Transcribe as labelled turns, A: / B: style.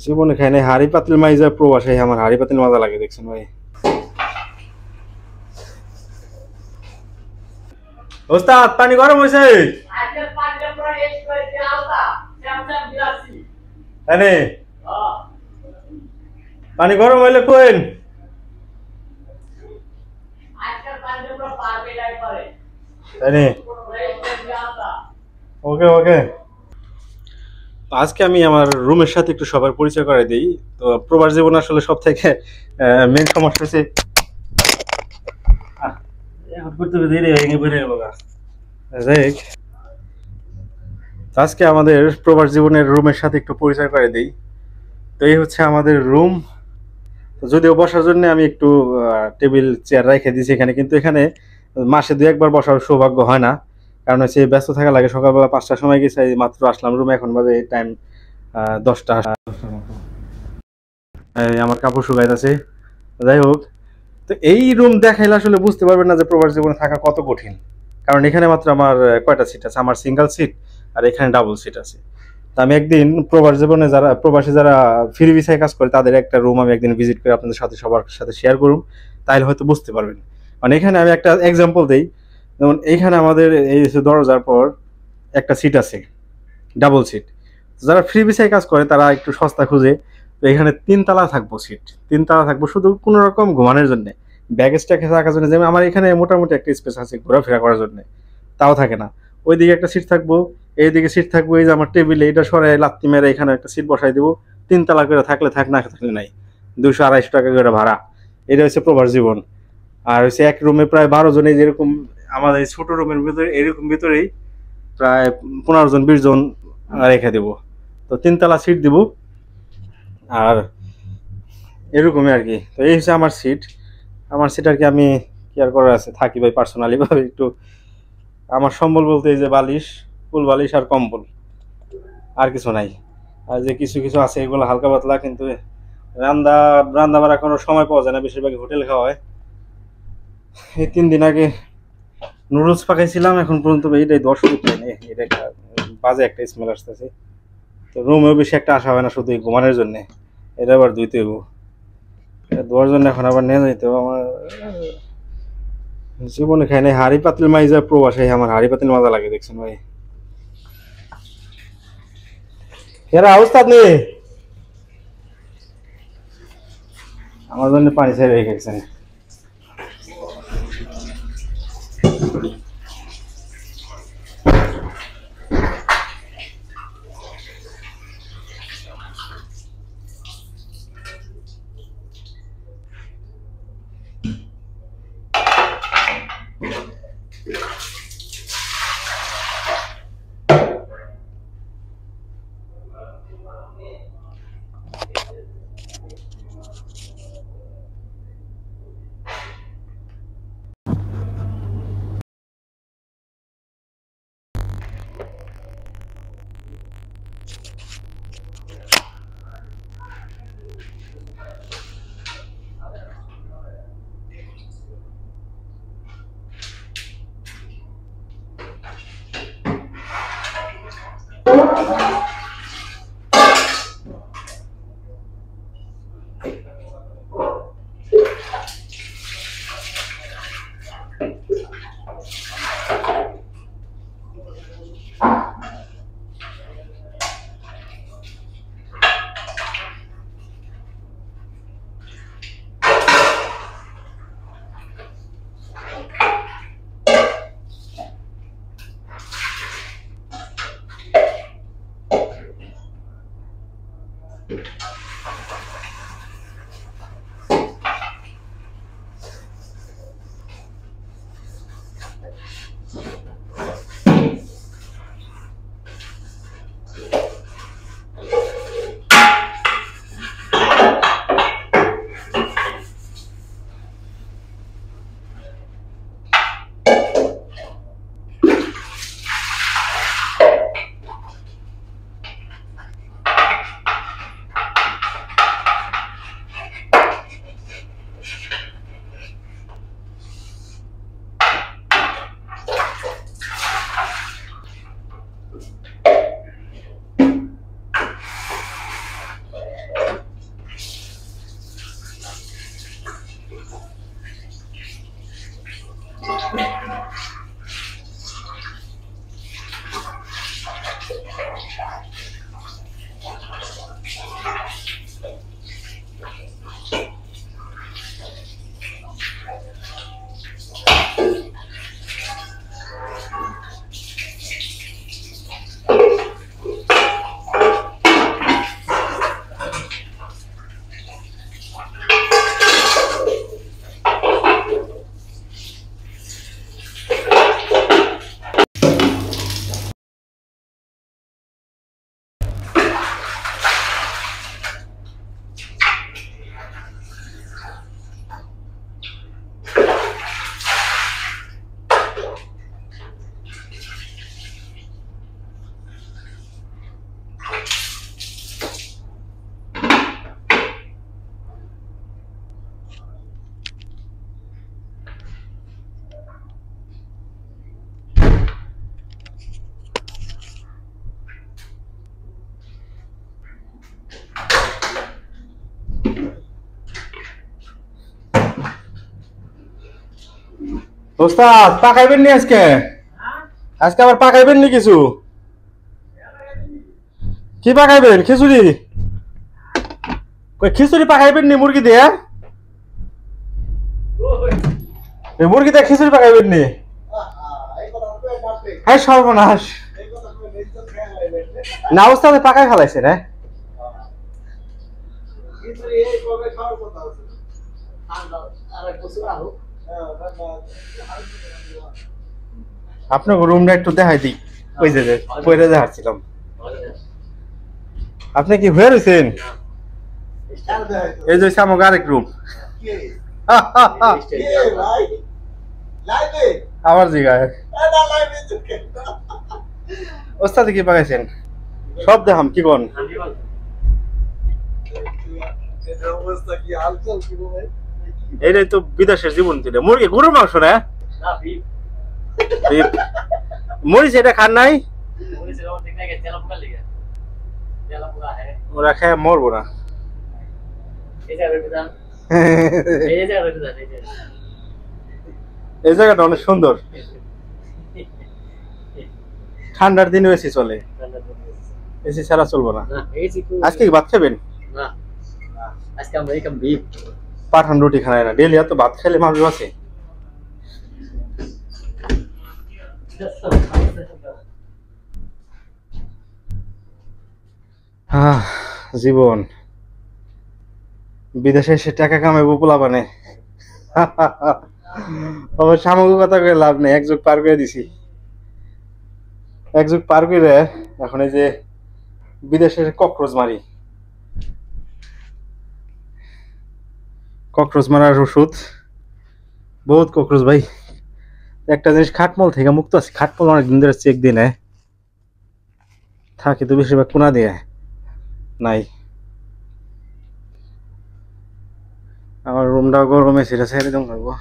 A: জীবনে খাই নাই হাড়ি পাতিল মাইজা প্রবাসে আমার হাড়ি পাতিল মজা লাগে দেখছেন ভাই। ওস্তাদ পানি গরম হয়েছে। এনে পানি গরম হইলে কোয়েন। এনে ওকে ওকে। আজকে আমি আমার রুমের সাথে একটু সবার পরিচয় করে দিই। তো প্রবাস জীবন আসলে সব থেকে মেন সমস্যা হচ্ছে আজকে আমাদের প্রবাস জীবনের রুমের সাথে একটু পরিচয় করে দিই। তো এই হচ্ছে আমাদের রুম। যদিও বসার জন্য আমি একটু টেবিল চেয়ার রেখে দিয়েছি এখানে, কিন্তু এখানে মাসে দু একবার বসার সৌভাগ্য হয় না, কারণ হচ্ছে ব্যস্ত থাকা লাগে। সকালবেলা 5টার সময় গেছে, মাত্র আসলাম রুমে, এখন বাজে টাইম 10টা। আমার কাপড় শুকাইতেছে। যাই হোক, তো এই রুম দেখাইলে আসলে বুঝতে পারবেন না যে প্রবাস জীবনে থাকা কত কঠিন। কারণ এখানে মাত্র আমার কয়টা সিট আছে, আমার সিঙ্গেল সিট, আর এখানে ডাবল সিট আছে। তো আমি একদিন প্রবাস জীবনে যারা প্রবাসী যারা ফ্রি ভিসায় কাজ করে তাদের একটা রুম আমি একদিন ভিজিট করে আপনাদের সাথে সবার সাথে শেয়ার করুন, তাইলে হয়তো বুঝতে পারবেন। মানে এখানে আমি একটা এক্সাম্পল দেই। যেমন এইখানে আমাদের এই দরজার পর একটা সিট আছে, ডাবল সিট। যারা ফ্রি ভিসায় কাজ করে তারা একটু সস্তা খুঁজে। তো এখানে 3 তলা থাকবো সিট, 3 তলা থাকবো শুধু কোনো রকম ঘুমানোর জন্য, ব্যাগেজটা রাখার জন্য। যেমন আমার এখানে মোটামুটি একটা স্পেস আছে ঘোরাফেরা করার জন্য, তাও থাকে না। ওইদিকে একটা সিট থাকবো, এইদিকে সিট থাকবো, এই যে আমার টেবিলে এটা সরাই লাত্তি মেরে এখানে একটা সিট বসাই দিব। 3 তলা করে থাকলে থাক, না থাকলে নাই। 200-250 টাকা করে ভাড়া। এটা হচ্ছে প্রবাস জীবন। আর হচ্ছে এক রুমে প্রায় 12 জনে, যেরকম আমাদের এই ছোট রুমের ভিতরে এরকম ভিতরেই প্রায় 15 জন 20 জন রেখে দেবো। তো 3 তলা সিট দিব, আর এরকমই আর কি। তো এই হচ্ছে আমার সিট। আমার সিট আর কি আমি কেয়ার করার আছে, থাকি ভাই পার্সোনালি ভাবে একটু। আমার সম্বল বলতে এই যে বালিশ, ফুল বালিশ আর কম্বল, আর কিছু নাই। আর যে কিছু কিছু আছে এগুলো হালকা পাতলা, কিন্তু রান্না রান্না বাড়া কোনো সময় পাওয়া যায় না, বেশিরভাগই হোটেল খাওয়া হয়। এই 3 দিন আগে নুডলস পাকাইছিলাম, এখন পর্যন্ত এইটাই 10 মিনিট নেই, এটা একটা বাজে একটা স্মেল আসতেছে। তো রুমেও বেশি একটা আসা হয় না, শুধু ঘুমানোর জন্য। এটা আবার ধুইতে হইব, এটা ধোয়ার জন্য এখন আবার নিয়ে যাইতে হবে। আমার জীবনে খাই নাই হাড়ি পাতিল মাইজা প্রবাসে আমার হাড়ি পাতিল মজা লাগে দেখছেন ভাই। এরা অবস্থা নেই, আমার জন্য পানি ছেড়ে রেখেছেন। ওস্তাদ পাকাইবেন নি আজকে? আজকে আবার পাকাইবেন নি কিছু? কি পাকাইবেন? খিচুড়ি? কই খিচুড়ি পাকাইবেন নি মুরগি দিয়ে? এই মুরগি দিয়ে খিচুড়ি পাকাইবেন নি? হ্যাঁ সর্বনাশ। না ওস্তাদ পাকাই ফেলাইছে না? আপনার রুমটা একটু দেখাই দিই। ওই যে পয়রা দেখাচ্ছিলাম। আপনি কি হয়ে রয়েছেন? এই যে আমার আরেক রুম। আমার জিগায় ওস্তাদ কি পাকাইছেন? সব দেখাম কি কোন? এইটাই তো বিদেশের জীবন ছিল। মুরগি গরুর মাংস না? মরিচ এটা খান নাই? ওরা খেয়ে মরবো না। এই জায়গাটা অনেক সুন্দর। ঠান্ডার দিনে এসি চলে, এসি ছাড়া চলবো না। আজকে কি ভাত খাবেন? পাঠান রুটি খায় না, ডেলি এত ভাত খাইলে মানুষ আছে। জীবন বিদেশে এসে টাকা কামাইবো পোলাপানে। অবশ্য আমাকে কথা করে লাভ নেই, এক যুগ পার করে দিছি। এক যুগ পার করে এখন এই যে বিদেশের ককরোচ মারি। ককরোচ মারার ওষুধ বহুত ককরোচ ভাই। একটা জিনিস খাটমল থেকে মুক্ত আছে, খাটমল অনেকদিন ধরে চেক দিয়ে নেয়, থাকে তো বেশিরভাগ কোনা দিয়ে নাই। আমার রুমটা গরমে ছিল, ছেড়ে দিন লাগবো।